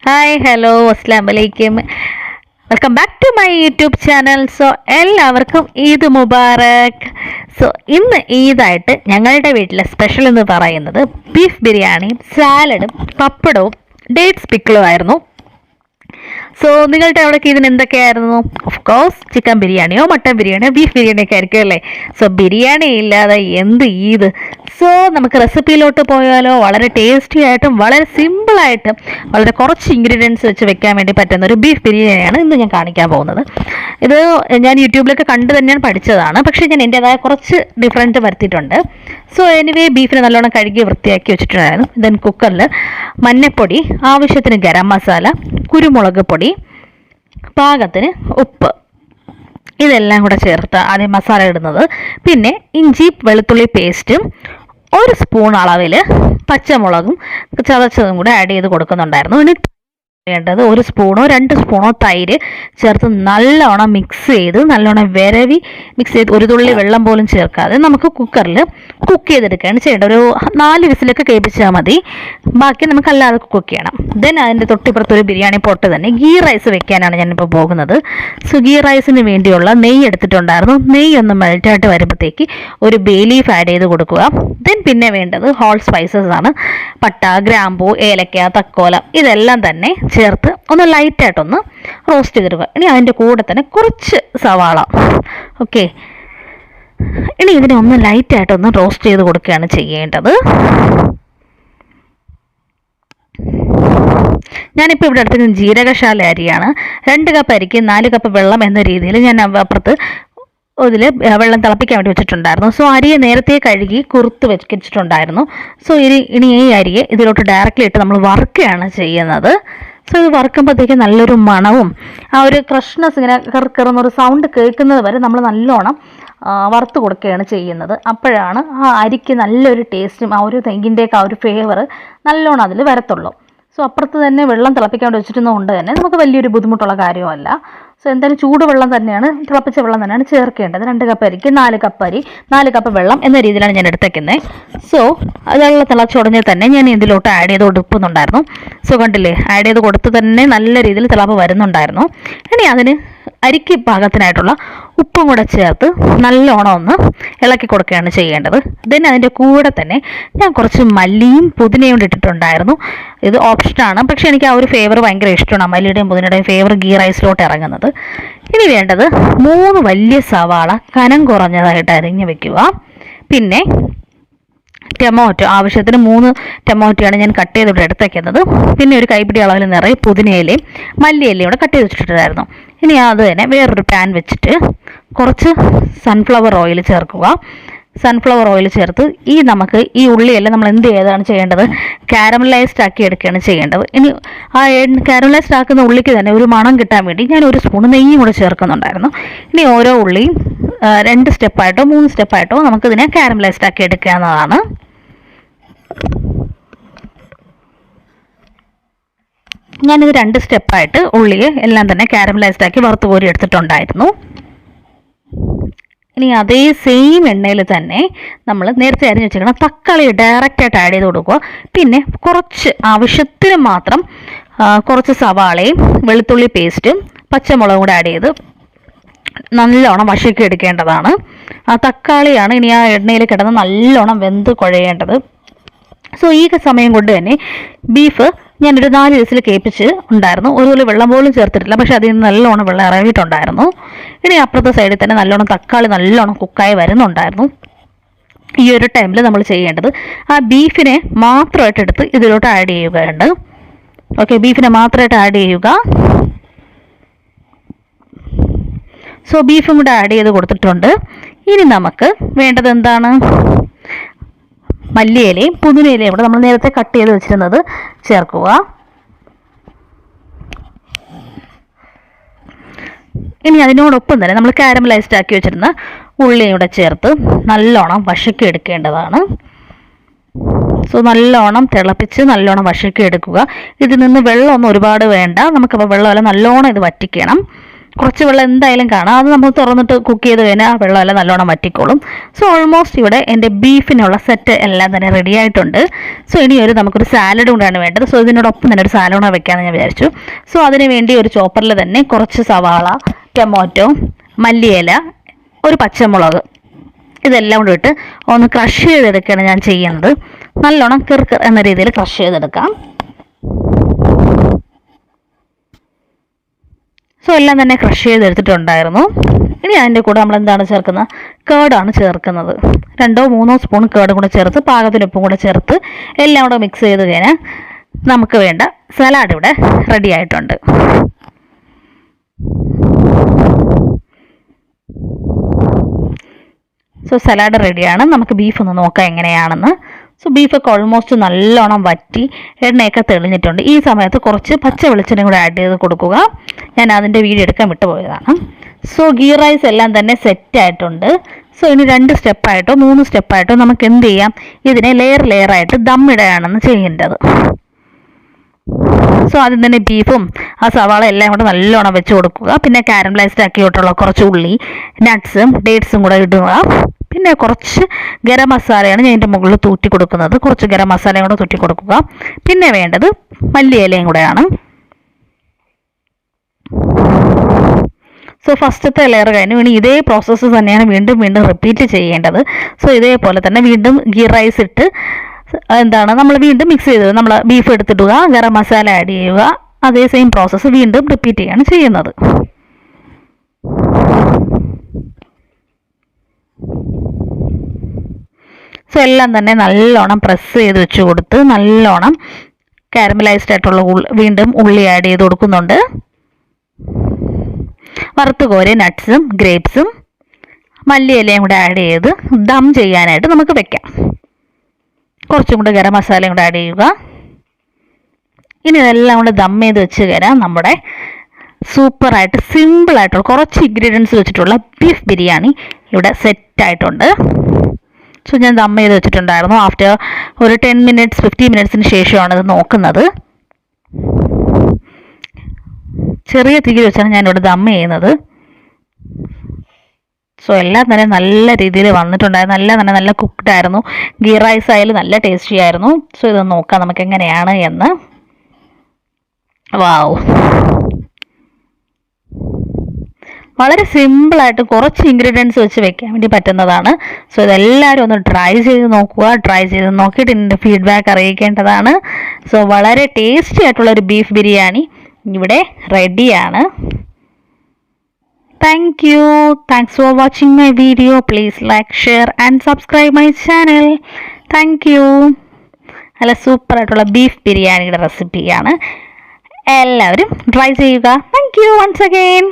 Hi hello അസ്സാം വലൈക്കും. Welcome back to my YouTube channel. So എല്ലാവർക്കും ഈദ് മുബാറക്. സോ ഇന്ന് ഈദായിട്ട് ഞങ്ങളുടെ വീട്ടിലെ സ്പെഷ്യൽ എന്ന് പറയുന്നത് ബീഫ് ബിരിയാണിയും സാലഡും പപ്പടവും ഡേറ്റ്സ് പിക്കിളും ആയിരുന്നു. സോ നിങ്ങളുടെ അവിടേക്ക് ഇതിന് എന്തൊക്കെയായിരുന്നു? ഓഫ് കോഴ്സ് ചിക്കൻ ബിരിയാണിയോ മട്ടൻ ബിരിയാണിയോ ബീഫ് ബിരിയാണിയൊക്കെ ആയിരിക്കും അല്ലേ. സോ ബിരിയാണി ഇല്ലാതെ എന്ത് ഈദ്. സോ നമുക്ക് റെസിപ്പിയിലോട്ട് പോയാലോ? വളരെ ടേസ്റ്റി ആയിട്ടും വളരെ സിമ്പിളായിട്ടും വളരെ കുറച്ച് ഇൻഗ്രീഡിയൻസ് വെച്ച് വെക്കാൻ വേണ്ടി പറ്റുന്ന ഒരു ബീഫ് ബിരിയാണിയാണ് ഇന്ന് ഞാൻ കാണിക്കാൻ പോകുന്നത്. ഇത് ഞാൻ യൂട്യൂബിലൊക്കെ കണ്ട് തന്നെയാണ് പഠിച്ചതാണ്, പക്ഷേ ഞാൻ എൻ്റെതായ കുറച്ച് ഡിഫറൻറ്റ് വരുത്തിയിട്ടുണ്ട്. സോ എനിവേ ബീഫിനെ നല്ലോണം കഴുകി വൃത്തിയാക്കി വെച്ചിട്ടുണ്ടായിരുന്നു. ദെൻ കുക്കറിൽ മഞ്ഞൾപ്പൊടി, ആവശ്യത്തിന് ഗരം മസാല, കുരുമുളക് പൊടി, പാകത്തിന് ഉപ്പ്, ഇതെല്ലാം കൂടെ ചേർത്ത് ആദ്യം മസാല ഇടുന്നത്. പിന്നെ ഇഞ്ചി വെളുത്തുള്ളി പേസ്റ്റും ഒരു സ്പൂൺ അളവിൽ പച്ചമുളകും ചതച്ചതും കൂടെ ആഡ് ചെയ്ത് കൊടുക്കുന്നുണ്ടായിരുന്നു. ഇനി വേണ്ടത് ഒരു സ്പൂണോ 2 സ്പൂണോ തൈര് ചേർത്ത് നല്ലോണം മിക്സ് ചെയ്ത് നല്ലോണം വിരവി മിക്സ് ചെയ്ത് ഒരു തുള്ളി വെള്ളം പോലും ചേർക്കാതെ നമുക്ക് കുക്കറിൽ കുക്ക് ചെയ്തെടുക്കുകയാണ് ചെയ്യേണ്ടത്. ഒരു 4 വിസിലൊക്കെ കേൾപ്പിച്ചാൽ മതി. ബാക്കി നമുക്ക് അല്ലാതെ കുക്ക് ചെയ്യണം. ദെൻ അതിൻ്റെ തൊട്ടിപ്പുറത്തൊരു ബിരിയാണി പോട്ട് തന്നെ ഗീ റൈസ് വെക്കാനാണ് ഞാനിപ്പോൾ പോകുന്നത്. സോ ഗീ റൈസിന് വേണ്ടിയുള്ള നെയ്യ് എടുത്തിട്ടുണ്ടായിരുന്നു. നെയ്യ് ഒന്ന് മെൽറ്റായിട്ട് വരുമ്പോഴത്തേക്ക് ഒരു ബേ ലീഫ് ആഡ് ചെയ്ത് കൊടുക്കുക. ദെൻ പിന്നെ വേണ്ടത് ഹോൾ സ്പൈസസ് ആണ്. പട്ട, ഗ്രാമ്പൂ, ഏലക്ക, തക്കോലം ഇതെല്ലാം തന്നെ ചേർത്ത് ഒന്ന് ലൈറ്റായിട്ടൊന്ന് റോസ്റ്റ് ചെയ്തെടുക്കുക. ഇനി അതിൻ്റെ കൂടെ തന്നെ കുറച്ച് സവാള. ഓക്കെ, ഇനി ഇതിനെ ഒന്ന് ലൈറ്റായിട്ടൊന്ന് റോസ്റ്റ് ചെയ്ത് കൊടുക്കുകയാണ് ചെയ്യേണ്ടത്. ഞാനിപ്പോൾ ഇവിടെ എടുത്തിരിക്കുന്നത് ജീരകശാല അരിയാണ്. 2 കപ്പ് അരിക്ക് 4 കപ്പ് വെള്ളം എന്ന രീതിയിൽ ഞാൻ അപ്പുറത്ത് അതിൽ വെള്ളം തിളപ്പിക്കാൻ വേണ്ടി വെച്ചിട്ടുണ്ടായിരുന്നു. സോ അരിയെ നേരത്തെ കഴുകി കുറുത്ത് വെച്ചിട്ടുണ്ടായിരുന്നു. സോ ഇനി ഈ അരിയെ ഇതിലോട്ട് ഡയറക്റ്റ്ലി ഇട്ട് നമ്മൾ വറുക്കുകയാണ് ചെയ്യുന്നത്. സോ ഇത് വറുക്കുമ്പോഴത്തേക്ക് നല്ലൊരു മണവും ആ ഒരു ക്രഷ്നെസ് ഇങ്ങനെ കറന്നൊരു സൗണ്ട് കേൾക്കുന്നത് വരെ നമ്മൾ നല്ലോണം വറുത്ത് കൊടുക്കുകയാണ് ചെയ്യുന്നത്. അപ്പോഴാണ് ആ അരിക്ക് നല്ലൊരു ടേസ്റ്റും ആ ഒരു തെങ്ങിൻ്റെയൊക്കെ ആ ഒരു ഫ്ലേവർ നല്ലോണം അതിൽ വരത്തുള്ളൂ. സോ അപ്പുറത്ത് തന്നെ വെള്ളം തിളപ്പിക്കാൻ വേണ്ടി വെച്ചിട്ടുന്നതുകൊണ്ട് തന്നെ നമുക്ക് വലിയൊരു ബുദ്ധിമുട്ടുള്ള കാര്യമല്ല. സോ എന്തായാലും ചൂടുവെള്ളം തന്നെയാണ്, തിളപ്പിച്ച വെള്ളം തന്നെയാണ് ചേർക്കേണ്ടത്. 2 കപ്പ് അരിക്ക് 4 കപ്പ് അരി 4 കപ്പ് വെള്ളം എന്ന രീതിയിലാണ് ഞാൻ എടുത്തേക്കുന്നത്. സോ അതുള്ള തിളച്ചുടനെ തന്നെ ഞാൻ ഇതിലോട്ട് ആഡ് ചെയ്ത് കൊടുക്കുന്നുണ്ടായിരുന്നു. സോ കണ്ടില്ലേ, ആഡ് ചെയ്ത് കൊടുത്ത് തന്നെ നല്ല രീതിയിൽ തിളപ്പ് വരുന്നുണ്ടായിരുന്നു. ഇനി അതിന് അരിക്ക് പാകത്തിനായിട്ടുള്ള ഉപ്പും കൂടെ ചേർത്ത് നല്ലോണം ഒന്ന് ഇളക്കി കൊടുക്കുകയാണ് ചെയ്യേണ്ടത്. ദെൻ അതിൻ്റെ കൂടെ തന്നെ ഞാൻ കുറച്ച് മല്ലിയും പുതിനയും ഇട്ടിട്ടുണ്ടായിരുന്നു. ഇത് ഓപ്ഷനാണ്, പക്ഷേ എനിക്ക് ആ ഒരു ഫ്ലേവർ ഭയങ്കര ഇഷ്ടമാണ്. മല്ലിയുടെയും പുതിനയുടെയും ഫ്ലേവർ ഗീ റൈസിലോട്ട് ഇറങ്ങുന്നത്. ഇനി വേണ്ടത് 3 വലിയ സവാള കനം കുറഞ്ഞതായിട്ട് അരിഞ്ഞ് വെക്കുക. പിന്നെ ടൊമാറ്റോ, ആവശ്യത്തിന് 3 ടൊമാറ്റോയാണ് ഞാൻ കട്ട് ചെയ്തിട്ട് എടുത്തേക്കുന്നത്. പിന്നെ ഒരു കൈപ്പിടി അളവിൽ നിറയെ പുതിനയിലയും മല്ലിയിലയും കൂടെ കട്ട് ചെയ്ത് വെച്ചിട്ടുണ്ടായിരുന്നു. ഇനി അത് തന്നെ വേറൊരു പാൻ വെച്ചിട്ട് കുറച്ച് സൺഫ്ലവർ ഓയിൽ ചേർക്കുക. സൺഫ്ലവർ ഓയിൽ ചേർത്ത് നമുക്ക് ഈ ഉള്ളിയെല്ലാം നമ്മൾ എന്ത് ചെയ്താണ് ചെയ്യേണ്ടത്? കാരമലൈസ്ഡ് ആക്കി എടുക്കുകയാണ് ചെയ്യേണ്ടത്. ഇനി ആ കാരമലൈസ്ഡ് ആക്കുന്ന ഉള്ളിക്ക് തന്നെ ഒരു മണം കിട്ടാൻ വേണ്ടി ഞാൻ ഒരു സ്പൂൺ നെയ്യും കൂടെ ചേർക്കുന്നുണ്ടായിരുന്നു. ഇനി ഓരോ ഉള്ളിയും 2 സ്റ്റെപ്പായിട്ടോ 3 സ്റ്റെപ്പായിട്ടോ നമുക്കിതിനെ കാരമലൈസ്ഡ് ആക്കി എടുക്കാവുന്നതാണ്. ഞാനിത് 2 സ്റ്റെപ്പായിട്ട് ഉള്ളിയെ എല്ലാം തന്നെ കാരമലൈസ്ഡ് ആക്കി വറുത്ത് കോരി എടുത്തിട്ടുണ്ടായിരുന്നു. ഇനി അതേ സെയിം എണ്ണയിൽ തന്നെ നമ്മൾ നേരത്തെ അരിഞ്ഞ് വെച്ചിരിക്കണം തക്കാളി ഡയറക്റ്റായിട്ട് ആഡ് ചെയ്ത് കൊടുക്കുക. പിന്നെ കുറച്ച് ആവശ്യത്തിന് മാത്രം കുറച്ച് സവാളയും വെളുത്തുള്ളി പേസ്റ്റും പച്ചമുളകും കൂടെ ആഡ് ചെയ്ത് നല്ലോണം വശക്കി എടുക്കേണ്ടതാണ്. ആ തക്കാളിയാണ് ഇനി ആ എണ്ണയിൽ കിടന്ന് നല്ലോണം വെന്ത് കുഴയേണ്ടത്. സോ ഈ സമയം കൊണ്ട് തന്നെ ബീഫ് ഞാനൊരു 4 വിസിൽ കേൾപ്പിച്ച് ഉണ്ടായിരുന്നു. ഒരു തുള്ളി വെള്ളം പോലും ചേർത്തിട്ടില്ല, പക്ഷെ അതിൽ നിന്ന് നല്ലോണം വെള്ളം ഇറങ്ങിയിട്ടുണ്ടായിരുന്നു. ഇനി അപ്പുറത്തെ സൈഡിൽ തന്നെ നല്ലോണം തക്കാളി നല്ലോണം കുക്കായി വരുന്നുണ്ടായിരുന്നു. ഈ ഒരു ടൈമിൽ നമ്മൾ ചെയ്യേണ്ടത് ആ ബീഫിനെ മാത്രമായിട്ട് എടുത്ത് ഇതിലോട്ട് ആഡ് ചെയ്യുകയുണ്ട്. ഓക്കെ, ബീഫിനെ മാത്രമായിട്ട് ആഡ് ചെയ്യുക. സോ ബീഫും കൂടെ ആഡ് ചെയ്ത് കൊടുത്തിട്ടുണ്ട്. ഇനി നമുക്ക് വേണ്ടത് എന്താണ്? മല്ലിയിലയും പുതിനയിലയും കൂടെ നമ്മൾ നേരത്തെ കട്ട് ചെയ്ത് വെച്ചിരുന്നത് ചേർക്കുക. ഇനി അതിനോടൊപ്പം തന്നെ നമ്മൾ കാരമലൈസ്ഡ് ആക്കി വെച്ചിരുന്ന ഉള്ളിയും കൂടെ ചേർത്ത് നല്ലോണം വശക്കി എടുക്കേണ്ടതാണ്. സോ നല്ലോണം തിളപ്പിച്ച് നല്ലോണം വശക്കി എടുക്കുക. ഇതിൽ നിന്ന് വെള്ളമൊന്നും ഒരുപാട് വേണ്ട, നമുക്കപ്പോൾ വെള്ളമെല്ലാം നല്ലോണം ഇത് വറ്റിക്കണം. കുറച്ച് വെള്ളം എന്തായാലും കാണാം. അത് നമ്മൾ തുറന്നിട്ട് കുക്ക് ചെയ്ത് കഴിഞ്ഞാൽ ആ വെള്ളമെല്ലാം നല്ലോണം വറ്റിക്കോളും. സോ ഓൾമോസ്റ്റ് ഇവിടെ എൻ്റെ ബീഫിനുള്ള സെറ്റ് എല്ലാം തന്നെ റെഡി ആയിട്ടുണ്ട്. സോ ഇനി നമുക്കൊരു സാലഡ് കൊണ്ടാണ് വേണ്ടത്. സോ ഇതിനോടൊപ്പം തന്നെ ഒരു സാലഡ് കൂടെ വെക്കാമെന്ന് ഞാൻ വിചാരിച്ചു. സോ അതിന് വേണ്ടി ഒരു ചോപ്പറിൽ തന്നെ കുറച്ച് സവാള, ടൊമാറ്റോ, മല്ലിയില, ഒരു പച്ചമുളക് ഇതെല്ലാം കൂടി ഇട്ട് ഒന്ന് ക്രഷ് ചെയ്തെടുക്കുകയാണ് ഞാൻ ചെയ്യുന്നത്. നല്ലോണം കിർക്ക് എന്ന രീതിയിൽ ക്രഷ് ചെയ്തെടുക്കാം. സോ എല്ലാം തന്നെ ക്രഷ് ചെയ്തെടുത്തിട്ടുണ്ടായിരുന്നു. ഇനി അതിൻ്റെ കൂടെ നമ്മൾ എന്താണ് ചേർക്കുന്നത്? കേടാണ് ചേർക്കുന്നത്. 2-3 സ്പൂൺ കേടും കൂടെ ചേർത്ത് പാകത്തിന് ഉപ്പും കൂടെ ചേർത്ത് എല്ലാം കൂടെ മിക്സ് ചെയ്ത് കഴിഞ്ഞാൽ നമുക്ക് വേണ്ട സലാഡ് ഇവിടെ റെഡി ആയിട്ടുണ്ട്. സോ സലാഡ് റെഡിയാണ്. നമുക്ക് ബീഫ് ഒന്ന് നോക്കാം എങ്ങനെയാണെന്ന്. സോ ബീഫൊക്കെ ഓൾമോസ്റ്റ് നല്ലോണം വറ്റി എണ്ണയൊക്കെ തെളിഞ്ഞിട്ടുണ്ട്. ഈ സമയത്ത് കുറച്ച് പച്ച വെളിച്ചെണ്ണ കൂടെ ആഡ് ചെയ്ത് കൊടുക്കുക. ഞാൻ അതിൻ്റെ വീഡിയോ എടുക്കാൻ വിട്ടുപോയതാണ്. സോ ഗീ റൈസ് എല്ലാം തന്നെ സെറ്റ് ആയിട്ടുണ്ട്. സോ ഇനി 2 സ്റ്റെപ്പായിട്ടോ 3 സ്റ്റെപ്പായിട്ടോ നമുക്ക് എന്ത് ചെയ്യാം? ഇതിനെ ലെയറായിട്ട് ദമ്മിടുകയാണെന്ന് ചെയ്യേണ്ടത്. സോ ആദ്യം തന്നെ ബീഫും ആ സവാള എല്ലാം കൂടെ നല്ലോണം വെച്ച് കൊടുക്കുക. പിന്നെ കാരമലൈസ്ഡ് ആക്കിയിട്ടുള്ള കുറച്ച് ഉള്ളി, നട്ട്സും ഡേറ്റ്സും കൂടെ ഇടുക. പിന്നെ കുറച്ച് ഗരം മസാലയാണ് ഞാൻ ഇതിൻ്റെ മുകളിൽ തൂറ്റി കൊടുക്കുന്നത്. കുറച്ച് ഗരം മസാലയും കൂടെ തൂറ്റി കൊടുക്കുക. പിന്നെ വേണ്ടത് മല്ലിയിലയും കൂടെയാണ്. സോ ഫസ്റ്റത്തെ ലെയർ കഴിഞ്ഞു. ഇനി ഇതേ പ്രോസസ്സ് തന്നെയാണ് വീണ്ടും റിപ്പീറ്റ് ചെയ്യേണ്ടത്. സോ ഇതേപോലെ തന്നെ വീണ്ടും ഗീ റൈസ് ഇട്ട് നമ്മൾ വീണ്ടും മിക്സ് ചെയ്തത് നമ്മൾ ബീഫ് എടുത്തിടുക, ഗരം മസാല ആഡ് ചെയ്യുക. അതേ സെയിം പ്രോസസ്സ് വീണ്ടും റിപ്പീറ്റ് ചെയ്യാണ് ചെയ്യുന്നത്. സോ എല്ലാം തന്നെ നല്ലോണം പ്രസ് ചെയ്ത് വെച്ച് കൊടുത്ത് നല്ലോണം കാരമലൈസ്ഡ് ആയിട്ടുള്ള വീണ്ടും ഉള്ളി ആഡ് ചെയ്ത് കൊടുക്കുന്നുണ്ട്. വറുത്ത് കോരി നട്ട്സും ഗ്രേപ്സും മല്ലിയിലയും കൂടെ ആഡ് ചെയ്ത് ദം ചെയ്യാനായിട്ട് നമുക്ക് വെക്കാം. കുറച്ചും കൂടെ ഗരം മസാലയും കൂടെ ആഡ് ചെയ്യുക. ഇനി ഇതെല്ലാം കൂടെ ദം ചെയ്ത് വെച്ച് കഴിഞ്ഞാൽ നമ്മുടെ സൂപ്പറായിട്ട് സിമ്പിളായിട്ടുള്ള കുറച്ച് ഇൻഗ്രീഡിയൻസ് വെച്ചിട്ടുള്ള ബീഫ് ബിരിയാണി ഇവിടെ സെറ്റായിട്ടുണ്ട്. സോ ഞാൻ ദം ചെയ്ത് വെച്ചിട്ടുണ്ടായിരുന്നു. ആഫ്റ്റർ ഒരു 10 മിനിറ്റ്സ് 15 മിനിറ്റ്സിന് ശേഷമാണ് ഇത് നോക്കുന്നത്. ചെറിയ തീയിൽ വെച്ചാണ് ഞാനിവിടെ ദം ചെയ്യുന്നത്. സോ എല്ലാം തന്നെ നല്ല രീതിയിൽ വന്നിട്ടുണ്ടായിരുന്നു. എല്ലാം തന്നെ നല്ല കുക്ക്ഡ് ആയിരുന്നു. ഗീ റൈസ് ആയാലും നല്ല ടേസ്റ്റി ആയിരുന്നു. സോ ഇതൊന്ന് നോക്കാം നമുക്ക് എങ്ങനെയാണ് എന്ന്. വാവ്, വളരെ സിമ്പിളായിട്ട് കുറച്ച് ഇൻഗ്രീഡിയൻസ് വെച്ച് വെക്കാൻ വേണ്ടി പറ്റുന്നതാണ്. സോ ഇതെല്ലാവരും ഒന്ന് ട്രൈ ചെയ്ത് നോക്കുക. ട്രൈ ചെയ്ത് നോക്കിയിട്ട് എൻ്റെ ഫീഡ്ബാക്ക് അറിയിക്കേണ്ടതാണ്. സോ വളരെ ടേസ്റ്റി ആയിട്ടുള്ളൊരു ബീഫ് ബിരിയാണി ഇവിടെ റെഡിയാണ്. Thank you. Thanks for watching my video. Please like, share and subscribe my channel. Thank you. നല്ല സൂപ്പർ ആയിട്ടുള്ള ബീഫ് ബിരിയാണിയുടെ റെസിപ്പിയാണ്. എല്ലാവരും ട്രൈ ചെയ്യുക. Thank you once again.